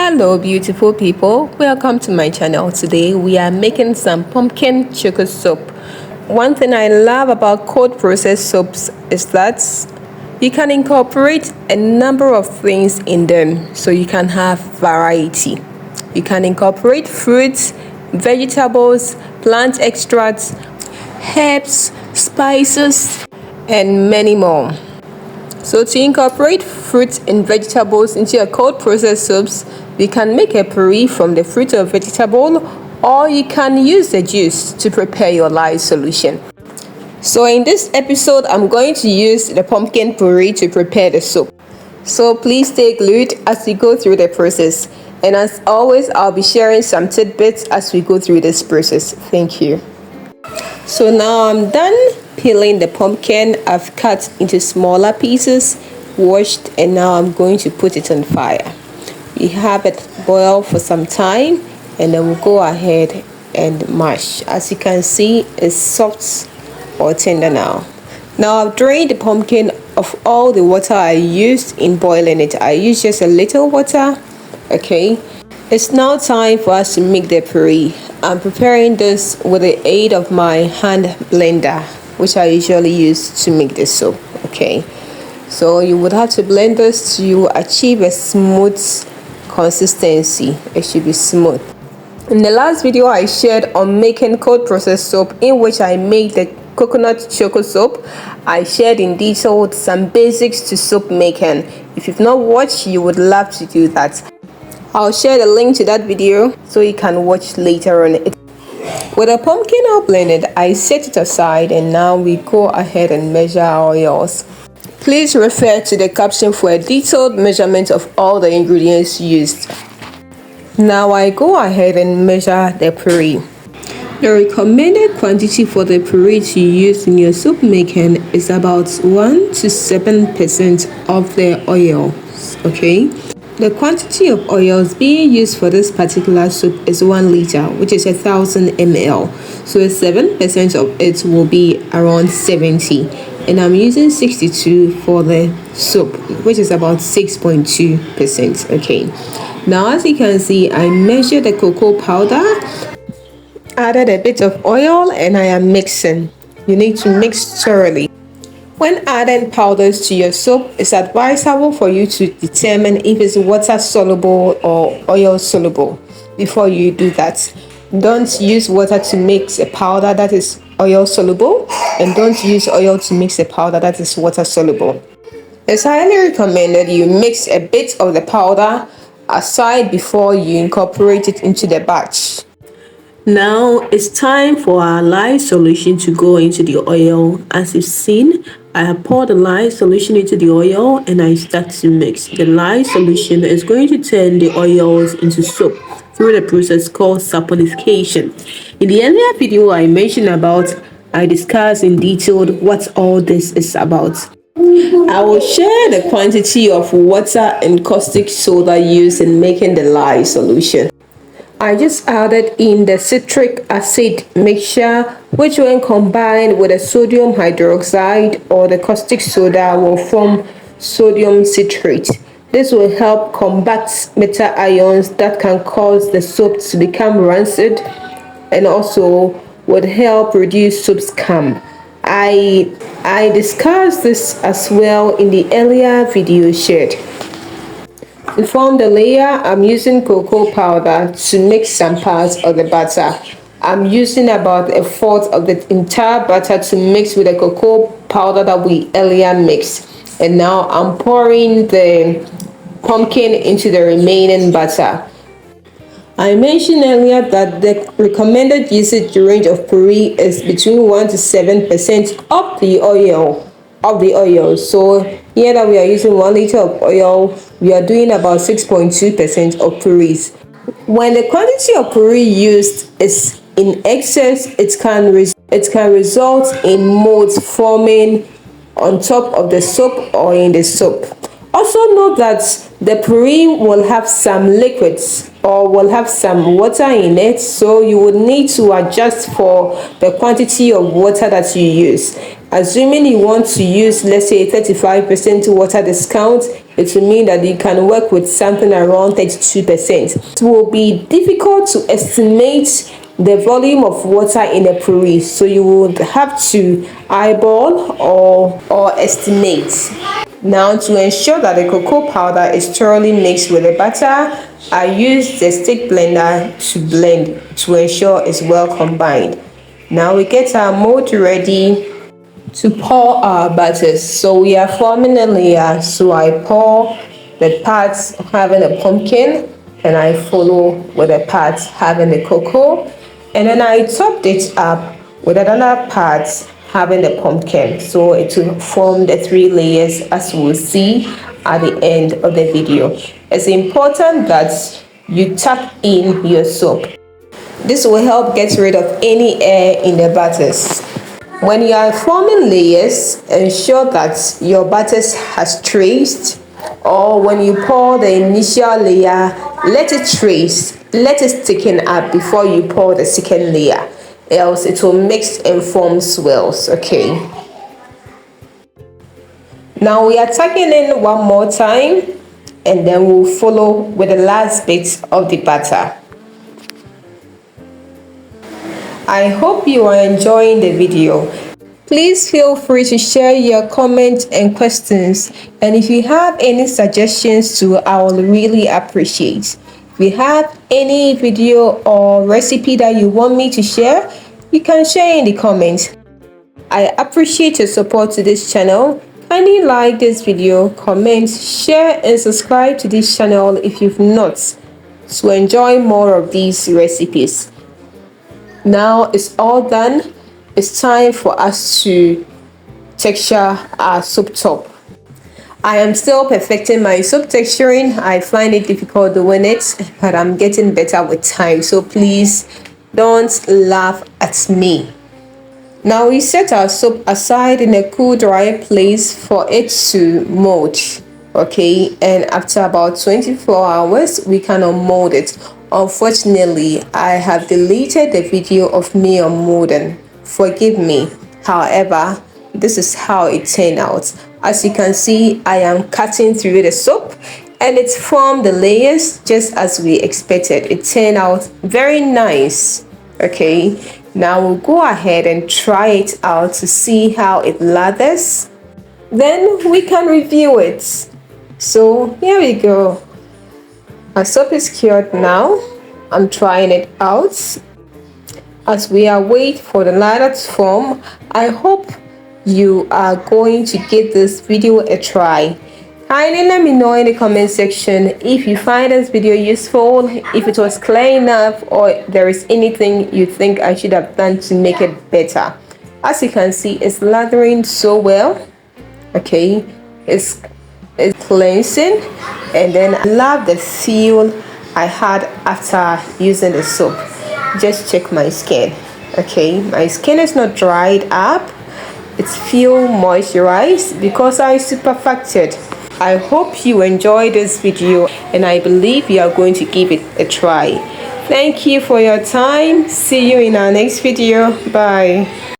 Hello beautiful people, welcome to my channel. Today we are making some pumpkin choco soap. One thing I love about cold process soaps is that you can incorporate a number of things in them, so you can have variety. You can incorporate fruits, vegetables, plant extracts, herbs, spices, and many more. So to incorporate fruits and vegetables into your cold process soaps, you can make a puree from the fruit or vegetable, or you can use the juice to prepare your lye solution. So in this episode, I'm going to use the pumpkin puree to prepare the soap. So please stay glued as we go through the process. And as always, I'll be sharing some tidbits as we go through this process. Thank you. So now I'm done peeling the pumpkin. I've cut into smaller pieces, washed, and now I'm going to put it on fire. We have it boil for some time, and then we'll go ahead and mash. As you can see, it's soft or tender now. Now I've drained the pumpkin of all the water I used in boiling it. I used just a little water. Okay, it's now time for us to make the puree. I'm preparing this with the aid of my hand blender, which I usually use to make this soap. Okay, so you would have to blend this to achieve a smooth consistency. It should be smooth. In the last video I shared on making cold process soap, in which I made the coconut choco soap, I shared in detail some basics to soap making. If you've not watched, you would love to do that. I'll share the link to that video so you can watch later on. With a pumpkin all blended, I set it aside, and now we go ahead and measure our oils. Please refer to the caption for a detailed measurement of all the ingredients used. Now I go ahead and measure the puree. The recommended quantity for the puree to use in your soap making is about 1 to 7% of the oil. Okay, the quantity of oils being used for this particular soap is 1 liter, which is 1000 ml. So 7% of it will be around 70, and I'm using 62 for the soap, which is about 6.2%. Okay, now as you can see, I measured the cocoa powder, added a bit of oil, and I am mixing. You need to mix thoroughly. When adding powders to your soap, it's advisable for you to determine if it's water soluble or oil soluble before you do that. Don't use water to mix a powder that is oil soluble, and don't use oil to mix a powder that is water soluble. It's highly recommended you mix a bit of the powder aside before you incorporate it into the batch. Now it's time for our lye solution to go into the oil. As you've seen, I have poured the lye solution into the oil, and I start to mix. The lye solution is going to turn the oils into soap through the process called saponification. In the earlier video I discussed in detail what all this is about. I will share the quantity of water and caustic soda used in making the lye solution. I just added in the citric acid mixture, which when combined with the sodium hydroxide or the caustic soda will form sodium citrate. This will help combat metal ions that can cause the soap to become rancid, and also would help reduce soap scum. I discussed this as well in the earlier video shared. To form the layer, I'm using cocoa powder to mix some parts of the butter. I'm using about 1/4 of the entire butter to mix with the cocoa powder that we earlier mixed. And now I'm pouring the pumpkin into the remaining butter. I mentioned earlier that the recommended usage range of puree is between 1 to 7% of the oil. So here that we are using 1 liter of oil, we are doing about 6.2% of purees. When the quantity of puree used is in excess, it can result in molds forming on top of the soap or in the soap. Also note that the puree will have some liquids or will have some water in it, so you would need to adjust for the quantity of water that you use. Assuming you want to use, let's say, 35% water discount, it will mean that you can work with something around 32%. It will be difficult to estimate the volume of water in a puree, so you would have to eyeball or estimate. Now, to ensure that the cocoa powder is thoroughly mixed with the butter, I use the stick blender to blend to ensure it's well combined. Now we get our mold ready to pour our butters. So we are forming a layer, so I pour the parts having a pumpkin and I follow with the parts having the cocoa, and then I topped it up with another part having the pumpkin, so it will form the 3 layers as we'll see at the end of the video. It's important that you tuck in your soap. This will help get rid of any air in the butters. When you are forming layers, ensure that your butters has traced, or when you pour the initial layer, let it trace, let it thicken up before you pour the second layer, else it will mix and form swirls. Okay, now we are tucking in one more time, and then we'll follow with the last bit of the butter. I hope you are enjoying the video. Please feel free to share your comments and questions, and if you have any suggestions too, I will really appreciate. If you have any video or recipe that you want me to share, you can share in the comments. I appreciate your support to this channel. Kindly like this video, comment, share and subscribe to this channel if you've not, to enjoy more of these recipes. Now it's all done. It's time for us to texture our soap top. I am still perfecting my soap texturing. I find it difficult doing it, but I'm getting better with time, so please don't laugh at me. Now we set our soap aside in a cool dry place for it to mold. Okay, and after about 24 hours we can unmold it. Unfortunately, I have deleted the video of me unmolding. Forgive me. However, this is how it turned out. As you can see, I am cutting through the soap and it's formed the layers just as we expected. It turned out very nice. Okay, now we'll go ahead and try it out to see how it lathers. Then we can review it. So here we go. Our soap is cured now. I'm trying it out. As we await for the lather to form, I hope you are going to give this video a try. Kindly let me know in the comment section if you find this video useful, if it was clear enough, or there is anything you think I should have done to make it better. As you can see, it's lathering so well. Okay, it's cleansing, and then I love the feel I had after using the soap. Just check my skin. Okay, my skin is not dried up, it's feel moisturized because I superfacted. I hope you enjoyed this video and I believe you are going to give it a try. Thank you for your time. See you in our next video. Bye.